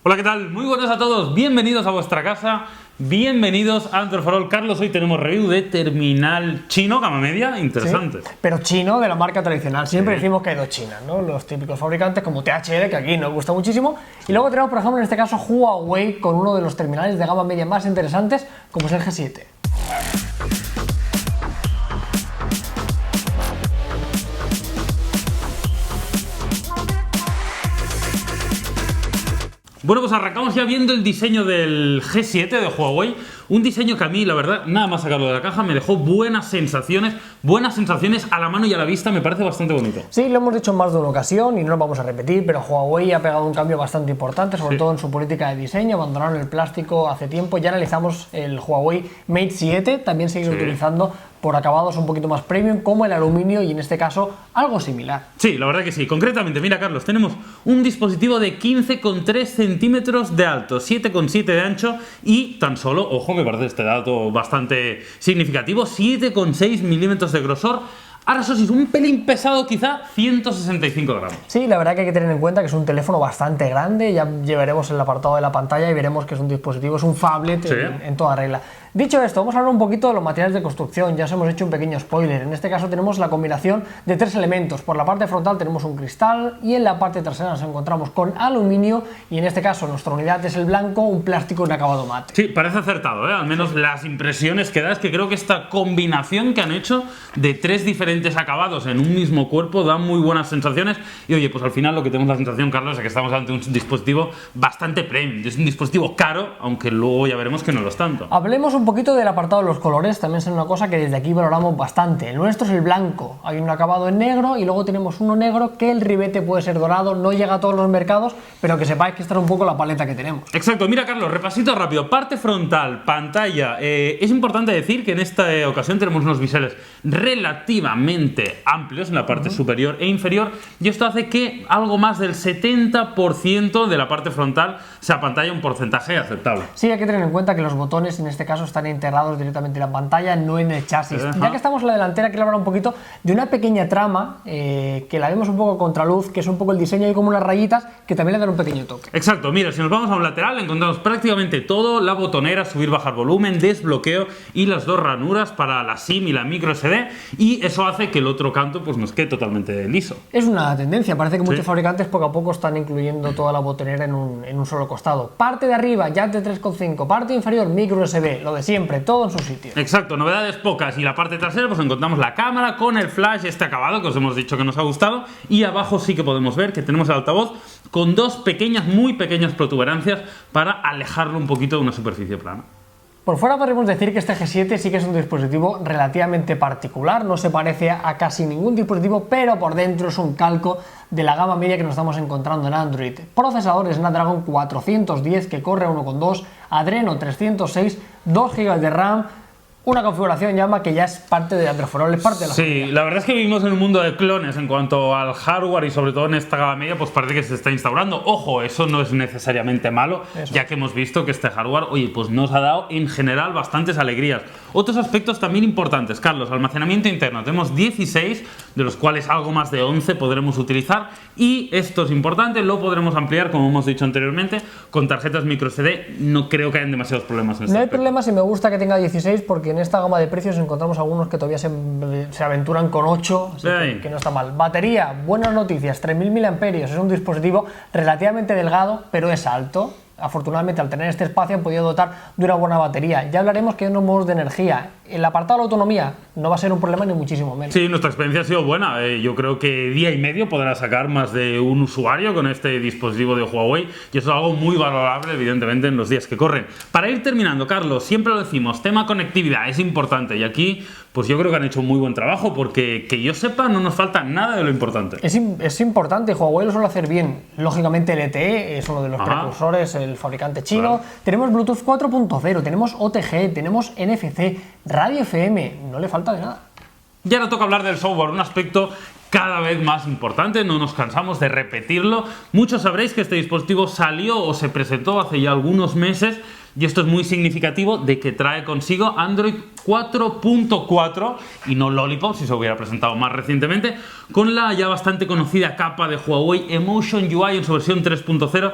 Hola, ¿qué tal? Muy buenas a todos, bienvenidos a vuestra casa, bienvenidos a Android for All. Carlos, hoy tenemos review de terminal chino, gama media, interesante. Sí, pero chino de la marca tradicional, siempre decimos que hay dos chinas, ¿no? Los típicos fabricantes como THL, que aquí nos gusta muchísimo, y luego tenemos, por ejemplo, en este caso Huawei con uno de los terminales de gama media más interesantes, como es el G7. Bueno, pues arrancamos ya viendo el diseño del G7 de Huawei. Un diseño que a mí, la verdad, nada más sacarlo de la caja, me dejó buenas sensaciones a la mano y a la vista, me parece bastante bonito. Sí, lo hemos dicho en más de una ocasión y no lo vamos a repetir, pero Huawei ha pegado un cambio bastante importante, sobre todo en su política de diseño. Abandonaron el plástico hace tiempo, ya analizamos el Huawei Mate 7, también siguen utilizando por acabados un poquito más premium, como el aluminio, y en este caso algo similar. Sí, la verdad que sí. Concretamente, mira, Carlos, tenemos un dispositivo de 15,3 centímetros de alto, 7,7 de ancho y tan solo, ojo, me parece este dato bastante significativo, 7,6 milímetros de grosor. Ahora, eso sí, es un pelín pesado, quizá 165 gramos. Sí, la verdad que hay que tener en cuenta que es un teléfono bastante grande, ya llevaremos el apartado de la pantalla y veremos que es un dispositivo, es un phablet en toda regla. Dicho esto, vamos a hablar un poquito de los materiales de construcción. Ya os hemos hecho un pequeño spoiler. En este caso tenemos la combinación de tres elementos. Por la parte frontal tenemos un cristal y en la parte trasera nos encontramos con aluminio, y en este caso nuestra unidad es el blanco, un plástico en acabado mate. Sí, parece acertado, ¿eh? Al menos las impresiones que da es que creo que esta combinación que han hecho de tres diferentes acabados en un mismo cuerpo da muy buenas sensaciones. Y oye, pues al final lo que tenemos la sensación, Carlos, es que estamos ante un dispositivo bastante premium. Es un dispositivo caro, aunque luego ya veremos que no lo es tanto. Hablemos un poquito del apartado de los colores, también es una cosa que desde aquí valoramos bastante. El nuestro es el blanco, hay un acabado en negro y luego tenemos uno negro que el ribete puede ser dorado, no llega a todos los mercados, pero que sepáis que esta es un poco la paleta que tenemos. Exacto, mira, Carlos, repasito rápido, parte frontal, pantalla. Es importante decir que en esta ocasión tenemos unos biseles relativamente amplios en la parte superior e inferior, y esto hace que algo más del 70% de la parte frontal sea pantalla, un porcentaje aceptable. Sí, hay que tener en cuenta que los botones en este caso están integrados directamente en la pantalla, no en el chasis. Ya que estamos en la delantera, quiero hablar un poquito de una pequeña trama que la vemos un poco contraluz, que es un poco el diseño, hay como unas rayitas que también le dan un pequeño toque. Exacto, mira, si nos vamos a un lateral encontramos prácticamente todo, la botonera, subir, bajar volumen, desbloqueo y las dos ranuras para la SIM y la micro SD, y eso hace que el otro canto pues nos quede totalmente liso. Es una tendencia, parece que muchos fabricantes poco a poco están incluyendo toda la botonera en un solo costado. Parte de arriba, jack de 3,5, parte inferior, micro USB, lo de siempre, todo en su sitio. Exacto, novedades pocas. Y la parte trasera pues encontramos la cámara con el flash, este acabado que os hemos dicho que nos ha gustado, y abajo sí que podemos ver que tenemos el altavoz con dos pequeñas, muy pequeñas protuberancias para alejarlo un poquito de una superficie plana. Por fuera podemos decir que este G7 sí que es un dispositivo relativamente particular, no se parece a casi ningún dispositivo, pero por dentro es un calco de la gama media que nos estamos encontrando en Android. Procesador Snapdragon 410 que corre a 1,2, Adreno 306, 2 GB de RAM, una configuración llama que ya es parte de Android for All, es parte de la familia. La verdad es que vivimos en un mundo de clones en cuanto al hardware, y sobre todo en esta gama media pues parece que se está instaurando. Ojo, eso no es necesariamente malo, ya que hemos visto que este hardware, oye, pues nos ha dado en general bastantes alegrías. Otros aspectos también importantes, Carlos: almacenamiento interno, tenemos 16, de los cuales algo más de 11 podremos utilizar, y esto es importante, lo podremos ampliar, como hemos dicho anteriormente, con tarjetas micro SD. No creo que hayan demasiados problemas en este No hay aspecto. problemas, y me gusta que tenga 16 porque en esta gama de precios encontramos algunos que todavía se aventuran con 8, así que no está mal. Batería, buenas noticias, 3000 mAh, es un dispositivo relativamente delgado, pero es alto. Afortunadamente, al tener este espacio han podido dotar de una buena batería. Ya hablaremos que hay unos modos de energía. El apartado de la autonomía no va a ser un problema, ni muchísimo menos. Sí, nuestra experiencia ha sido buena. Yo creo que día y medio podrá sacar más de un usuario con este dispositivo de Huawei, y eso es algo muy valorable, evidentemente, en los días que corren. Para ir terminando, Carlos, siempre lo decimos, tema conectividad es importante, y aquí pues yo creo que han hecho un muy buen trabajo, porque que yo sepa no nos falta nada de lo importante. Es importante, Huawei lo suele hacer bien. Lógicamente LTE es uno de los precursores, el fabricante chino. Tenemos Bluetooth 4.0, tenemos OTG, tenemos NFC, radio FM, no le falta de nada. Y ahora toca hablar del software, un aspecto cada vez más importante, no nos cansamos de repetirlo. Muchos sabréis que este dispositivo salió o se presentó hace ya algunos meses, y esto es muy significativo de que trae consigo Android 4.4 y no Lollipop, si se hubiera presentado más recientemente, con la ya bastante conocida capa de Huawei Emotion UI en su versión 3.0.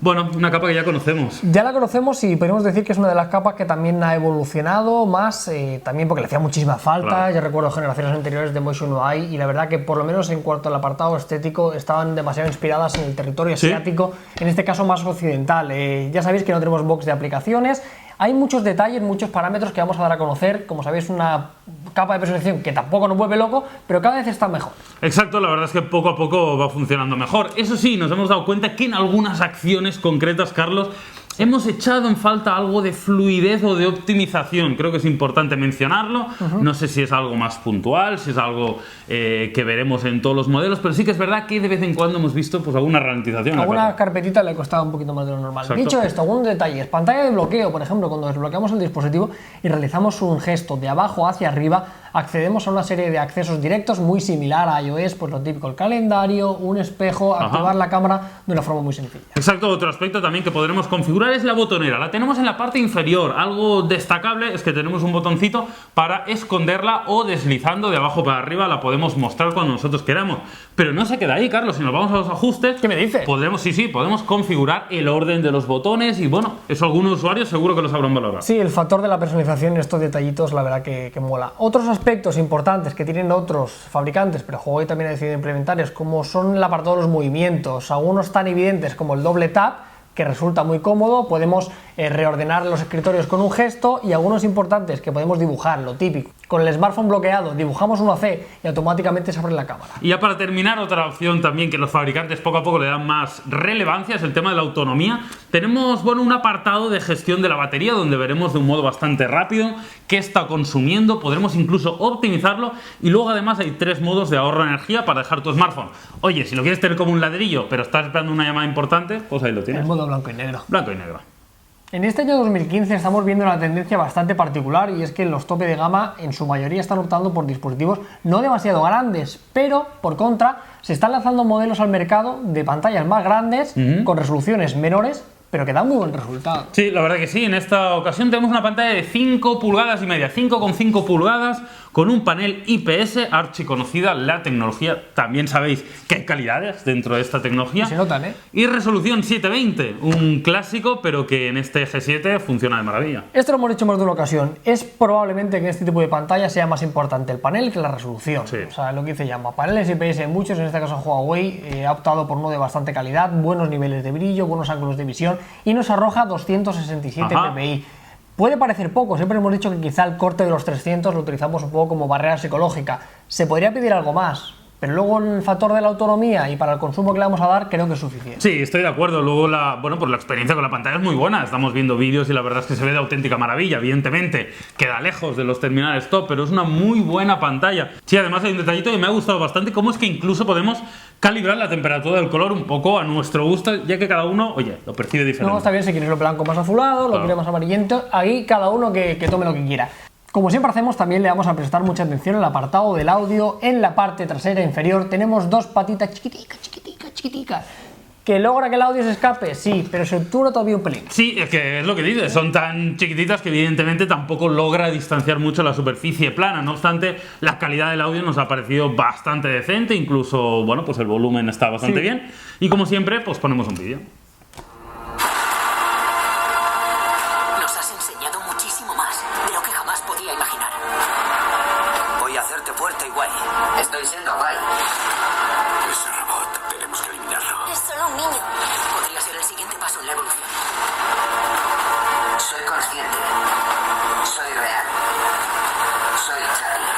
Bueno, una capa que ya conocemos. Ya la conocemos y podemos decir que es una de las capas que también ha evolucionado más, también porque le hacía muchísima falta. Claro. Yo recuerdo generaciones anteriores de Motion UI y la verdad que por lo menos en cuanto al apartado estético estaban demasiado inspiradas en el territorio asiático, en este caso más occidental. Ya sabéis que no tenemos box de aplicaciones. Hay muchos detalles, muchos parámetros que vamos a dar a conocer. Como sabéis, una capa de personalización que tampoco nos vuelve loco, pero cada vez está mejor. Exacto, la verdad es que poco a poco va funcionando mejor. Eso sí, nos hemos dado cuenta que en algunas acciones concretas, Carlos, hemos echado en falta algo de fluidez o de optimización. Creo que es importante mencionarlo. No sé si es algo más puntual, si es algo que veremos en todos los modelos, pero sí que es verdad que de vez en cuando hemos visto pues alguna ralentización. Alguna carpetita le ha costado un poquito más de lo normal. Exacto. Dicho esto, algunos detalles. Pantalla de bloqueo, por ejemplo, cuando desbloqueamos el dispositivo y realizamos un gesto de abajo hacia arriba, accedemos a una serie de accesos directos muy similar a iOS, pues lo típico, el calendario, un espejo, activar la cámara de una forma muy sencilla. Exacto, otro aspecto también que podremos configurar es la botonera. La tenemos en la parte inferior. Algo destacable es que tenemos un botoncito para esconderla o deslizando de abajo para arriba la podemos mostrar cuando nosotros queramos. Pero no se queda ahí, Carlos. Si nos vamos a los ajustes, ¿qué me dices? Podemos configurar el orden de los botones y bueno, eso algunos usuarios seguro que lo sabrán valorar. Sí, el factor de la personalización, estos detallitos, la verdad que mola. Otros aspectos importantes que tienen otros fabricantes, pero Huawei también ha decidido implementar, es como son el apartado de los movimientos. Algunos tan evidentes como el doble tap, que resulta muy cómodo, podemos reordenar los escritorios con un gesto, y algunos importantes que podemos dibujar, lo típico. Con el smartphone bloqueado dibujamos una C y automáticamente se abre la cámara. Y ya para terminar, otra opción también que los fabricantes poco a poco le dan más relevancia es el tema de la autonomía. Tenemos un apartado de gestión de la batería donde veremos de un modo bastante rápido qué está consumiendo, podremos incluso optimizarlo, y luego además hay 3 modos de ahorro de energía para dejar tu smartphone. Oye, si lo quieres tener como un ladrillo pero estás esperando una llamada importante, pues ahí lo tienes. El modo blanco y negro. Blanco y negro. En este año 2015 estamos viendo una tendencia bastante particular, y es que los tope de gama en su mayoría están optando por dispositivos no demasiado grandes, pero por contra se están lanzando modelos al mercado de pantallas más grandes, con resoluciones menores, pero que dan muy buen resultado. Sí, la verdad que sí. En esta ocasión tenemos una pantalla de 5 pulgadas y media, 5,5 pulgadas, con un panel IPS, archiconocida la tecnología. También sabéis que hay calidades dentro de esta tecnología. Se notan, ¿eh? Y resolución 720, un clásico, pero que en este G7 funciona de maravilla. Esto lo hemos dicho más de una ocasión. Es probablemente que en este tipo de pantalla sea más importante el panel que la resolución. Sí. O sea, lo que dice llama. Paneles IPS, muchos, en este caso Huawei ha optado por uno de bastante calidad, buenos niveles de brillo, buenos ángulos de visión, y nos arroja 267 ppi. Puede parecer poco, siempre hemos dicho que quizá el corte de los 300 lo utilizamos un poco como barrera psicológica. Se podría pedir algo más, pero luego el factor de la autonomía y para el consumo que le vamos a dar creo que es suficiente. Sí, estoy de acuerdo. Luego pues la experiencia con la pantalla es muy buena. Estamos viendo vídeos y la verdad es que se ve de auténtica maravilla. Evidentemente queda lejos de los terminales top, pero es una muy buena pantalla. Sí, además hay un detallito que me ha gustado bastante, como es que incluso podemos calibrar la temperatura del color un poco a nuestro gusto, ya que cada uno, oye, lo percibe diferente. No, está bien si quieres lo blanco más azulado, lo quieres más amarillento, ahí cada uno que tome lo que quiera. Como siempre hacemos, también le vamos a prestar mucha atención al apartado del audio. En la parte trasera inferior tenemos 2 patitas chiquiticas, ¿que logra que el audio se escape? Sí, pero se obtura todavía un pelín. Sí, es que es lo que dices, son tan chiquititas que evidentemente tampoco logra distanciar mucho la superficie plana. No obstante, la calidad del audio nos ha parecido bastante decente, incluso, pues el volumen está bastante bien. Y como siempre, pues ponemos un vídeo. Nos has enseñado muchísimo más de lo que jamás podía imaginar. Voy a hacerte fuerte y guay. Estoy siendo guay. Ese robot, tenemos que eliminarlo. Es solo un niño. Podría ser el siguiente paso en la evolución. Soy consciente. Soy real. Soy Charlie.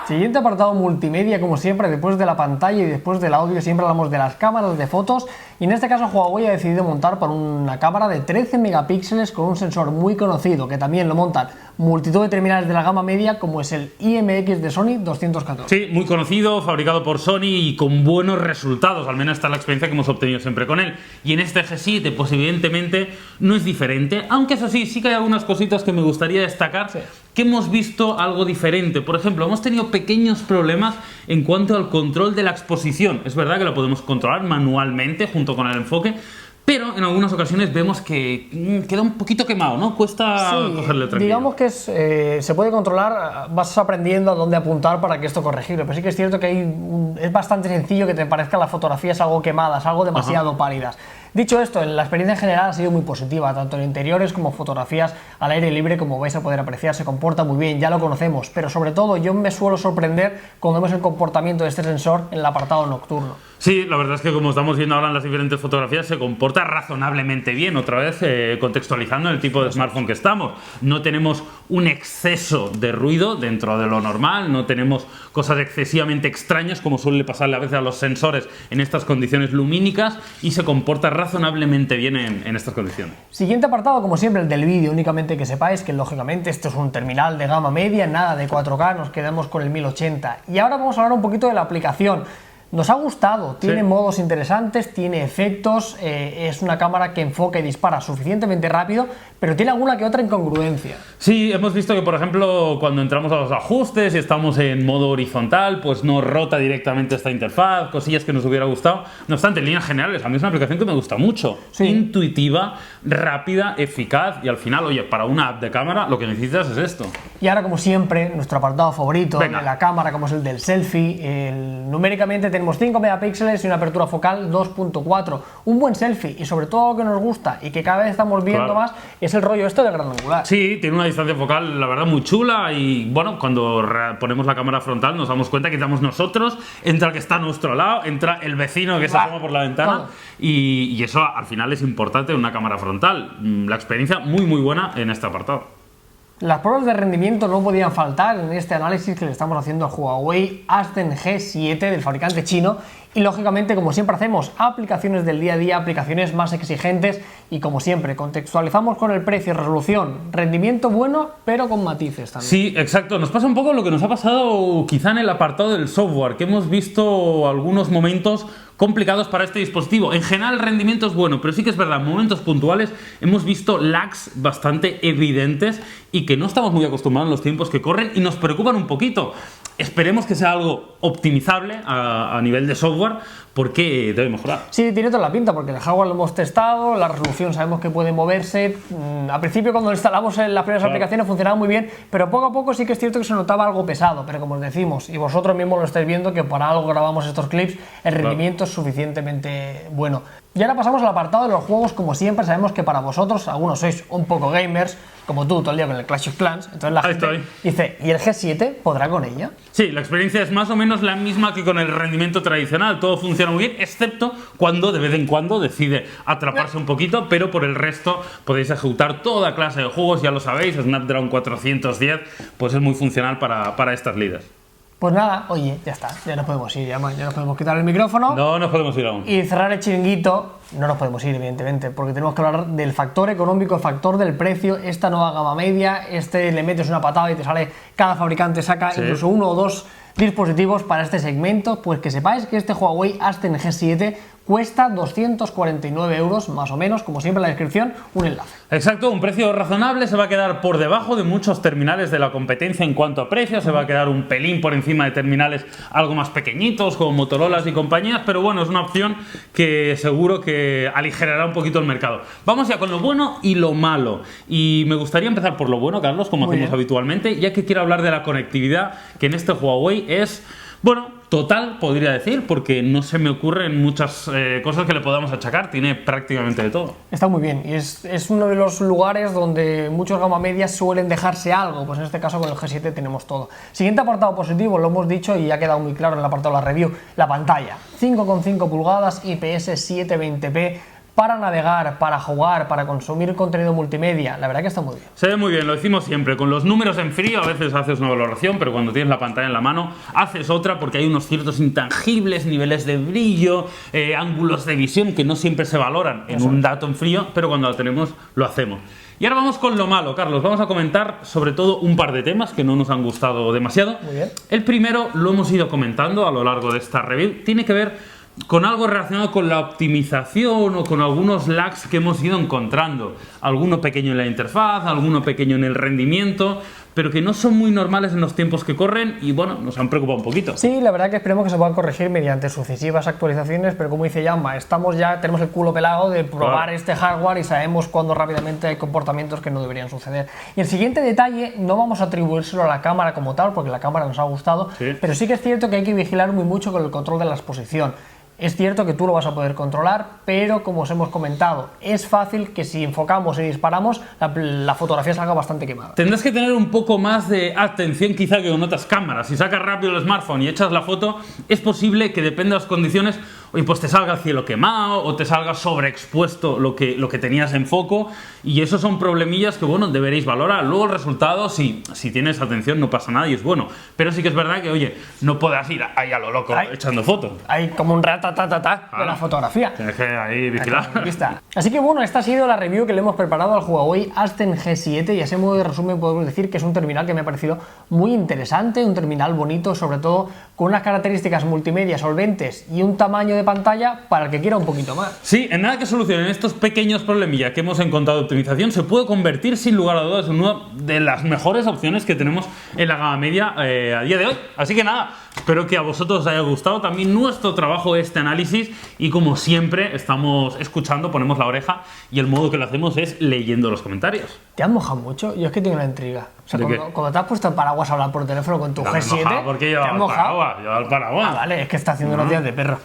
Siguiente apartado, multimedia, como siempre. Después de la pantalla y después del audio siempre hablamos de las cámaras de fotos, y en este caso Huawei ha decidido montar por una cámara de 13 megapíxeles con un sensor muy conocido, que también lo montan multitud de terminales de la gama media, como es el IMX de Sony 214. Sí, muy conocido, fabricado por Sony y con buenos resultados, al menos esta es la experiencia que hemos obtenido siempre con él. Y en este G7 pues evidentemente no es diferente, aunque eso sí que hay algunas cositas que me gustaría destacar, que hemos visto algo diferente. Por ejemplo, hemos tenido pequeños problemas en cuanto al control de la exposición. Es verdad que lo podemos controlar manualmente junto con el enfoque, pero en algunas ocasiones vemos que queda un poquito quemado, ¿no? Cuesta cogerle tranquilo. Digamos que se puede controlar, vas aprendiendo a dónde apuntar para que esto corregirlo, pero sí que es cierto que es bastante sencillo que te parezca las fotografías algo quemadas, algo demasiado pálidas. Dicho esto, la experiencia en general ha sido muy positiva, tanto en interiores como fotografías al aire libre, como vais a poder apreciar, se comporta muy bien, ya lo conocemos, pero sobre todo yo me suelo sorprender cuando vemos el comportamiento de este sensor en el apartado nocturno. Sí, la verdad es que como estamos viendo ahora en las diferentes fotografías se comporta razonablemente bien, otra vez contextualizando el tipo de smartphone que estamos. No tenemos un exceso de ruido dentro de lo normal, no tenemos cosas excesivamente extrañas como suele pasarle a veces a los sensores en estas condiciones lumínicas y se comporta razonablemente bien en estas condiciones. Siguiente apartado, como siempre, el del vídeo, únicamente que sepáis que lógicamente esto es un terminal de gama media, nada de 4K, nos quedamos con el 1080. Y ahora vamos a hablar un poquito de la aplicación. Nos ha gustado, tiene modos interesantes, tiene efectos, es una cámara que enfoca y dispara suficientemente rápido, pero tiene alguna que otra incongruencia. Sí, hemos visto que por ejemplo cuando entramos a los ajustes y estamos en modo horizontal, pues no rota directamente esta interfaz, cosillas que nos hubiera gustado. No obstante, en líneas generales, a mí es una aplicación que me gusta mucho, intuitiva, rápida, eficaz y al final, oye, para una app de cámara lo que necesitas es esto. Y ahora, como siempre, nuestro apartado favorito de la cámara, como es el del selfie, numéricamente tenemos 5 megapíxeles y una apertura focal 2.4, un buen selfie y sobre todo lo que nos gusta y que cada vez estamos viendo más es el rollo este del gran angular. Sí, tiene una distancia focal la verdad muy chula y bueno, cuando ponemos la cámara frontal nos damos cuenta que estamos nosotros, entra el que está a nuestro lado, entra el vecino que se asoma por la ventana y eso al final es importante en una cámara frontal. La experiencia muy buena en este apartado. Las pruebas de rendimiento no podían faltar en este análisis que le estamos haciendo al Huawei Ascend G7 del fabricante chino y lógicamente, como siempre hacemos, aplicaciones del día a día, aplicaciones más exigentes y como siempre contextualizamos con el precio, resolución, rendimiento bueno pero con matices también. Sí, exacto, nos pasa un poco lo que nos ha pasado quizá en el apartado del software, que hemos visto algunos momentos complicados para este dispositivo. En general el rendimiento es bueno, pero sí que es verdad, en momentos puntuales hemos visto lags bastante evidentes y que no estamos muy acostumbrados en los tiempos que corren y nos preocupan un poquito. Esperemos que sea algo optimizable a nivel de software porque debe mejorar. Sí, tiene toda la pinta porque el hardware lo hemos testado, la resolución sabemos que puede moverse. Al principio cuando lo instalamos en las primeras aplicaciones funcionaba muy bien, pero poco a poco sí que es cierto que se notaba algo pesado, pero como os decimos, y vosotros mismos lo estáis viendo, que para algo grabamos estos clips, el rendimiento es suficientemente bueno. Y ahora pasamos al apartado de los juegos. Como siempre sabemos que para vosotros, algunos sois un poco gamers, como tú todo el día con el Clash of Clans, entonces la gente dice, ¿y el G7 podrá con ella? Sí, la experiencia es más o menos la misma que con el rendimiento tradicional, todo funciona muy bien, excepto cuando de vez en cuando decide atraparse un poquito, pero por el resto podéis ejecutar toda clase de juegos, ya lo sabéis, Snapdragon 410 pues es muy funcional para estas lides. Pues nada, oye, ya está, ya nos podemos ir, ya nos podemos quitar el micrófono. No nos podemos ir aún. Y cerrar el chiringuito. No nos podemos ir, evidentemente, porque tenemos que hablar del factor económico, el factor del precio, esta nueva gama media, le metes una patada y te sale, cada fabricante saca incluso 1 o 2 dispositivos para este segmento. Pues que sepáis que este Huawei Ascend G7 cuesta 249 euros más o menos, como siempre en la descripción, un enlace. Exacto, un precio razonable, se va a quedar por debajo de muchos terminales de la competencia en cuanto a precio, se va a quedar un pelín por encima de terminales algo más pequeñitos como Motorola y compañías, pero bueno, es una opción que seguro que aligerará un poquito el mercado. Vamos ya con lo bueno y lo malo, y me gustaría empezar por lo bueno, Carlos, como hacemos habitualmente, ya que quiero hablar de la conectividad, que en este Huawei es, bueno, total, podría decir, porque no se me ocurren muchas cosas que le podamos achacar, tiene prácticamente de todo. Está muy bien, y es uno de los lugares donde muchos gama medias suelen dejarse algo, pues en este caso con el G7 tenemos todo. Siguiente apartado positivo, lo hemos dicho y ha quedado muy claro en el apartado de la review, la pantalla, 5,5 pulgadas, IPS 720p, para navegar, para jugar, para consumir contenido multimedia, la verdad que está muy bien. Se ve muy bien, lo decimos siempre, con los números en frío a veces haces una valoración, pero cuando tienes la pantalla en la mano haces otra porque hay unos ciertos intangibles, niveles de brillo, ángulos de visión que no siempre se valoran en un dato en frío, pero cuando lo tenemos lo hacemos. Y ahora vamos con lo malo, Carlos. Vamos a comentar sobre todo un par de temas que no nos han gustado demasiado. Muy bien. El primero lo hemos ido comentando a lo largo de esta review, tiene que ver con algo relacionado con la optimización o con algunos lags que hemos ido encontrando. Alguno pequeño en la interfaz, alguno pequeño en el rendimiento, pero que no son muy normales en los tiempos que corren y bueno, nos han preocupado un poquito. Sí, la verdad que esperemos que se puedan corregir mediante sucesivas actualizaciones, pero como dice Jaume, tenemos el culo pelado de probar este hardware y sabemos cuándo rápidamente hay comportamientos que no deberían suceder. Y el siguiente detalle, no vamos a atribuírselo a la cámara como tal, porque la cámara nos ha gustado, pero sí que es cierto que hay que vigilar muy mucho con el control de la exposición. Es cierto que tú lo vas a poder controlar, pero como os hemos comentado, es fácil que si enfocamos y disparamos, la fotografía salga bastante quemada. Tendrás que tener un poco más de atención quizá que con otras cámaras. Si sacas rápido el smartphone y echas la foto, es posible que depende de las condiciones, oye, pues te salga el cielo quemado o te salga sobreexpuesto lo que tenías en foco, y esos son problemillas que, bueno, deberéis valorar. Luego el resultado, si tienes atención, no pasa nada y es bueno. Pero sí que es verdad que, oye, no puedas ir ahí a lo loco echando fotos. Hay como un ratatatata de la fotografía. Tienes que ahí vigilar. Así que bueno, esta ha sido la review que le hemos preparado al Huawei Ascend G7 y a ese modo de resumen podemos decir que es un terminal que me ha parecido muy interesante, un terminal bonito, sobre todo con unas características multimedia solventes y un tamaño de pantalla para el que quiera un poquito más. Sí, en nada que solucionen estos pequeños problemillas que hemos encontrado de optimización, se puede convertir sin lugar a dudas en una de las mejores opciones que tenemos en la gama media a día de hoy. Así que nada, espero que a vosotros os haya gustado también nuestro trabajo, este análisis, y como siempre estamos escuchando, ponemos la oreja, y el modo que lo hacemos es leyendo los comentarios. ¿Te has mojado mucho? Yo es que tengo una intriga. O sea, cuando te has puesto el paraguas a hablar por teléfono con tu G7, porque ¿te has mojado? lleva el paraguas. Ah, vale, es que está haciendo unos días de perro.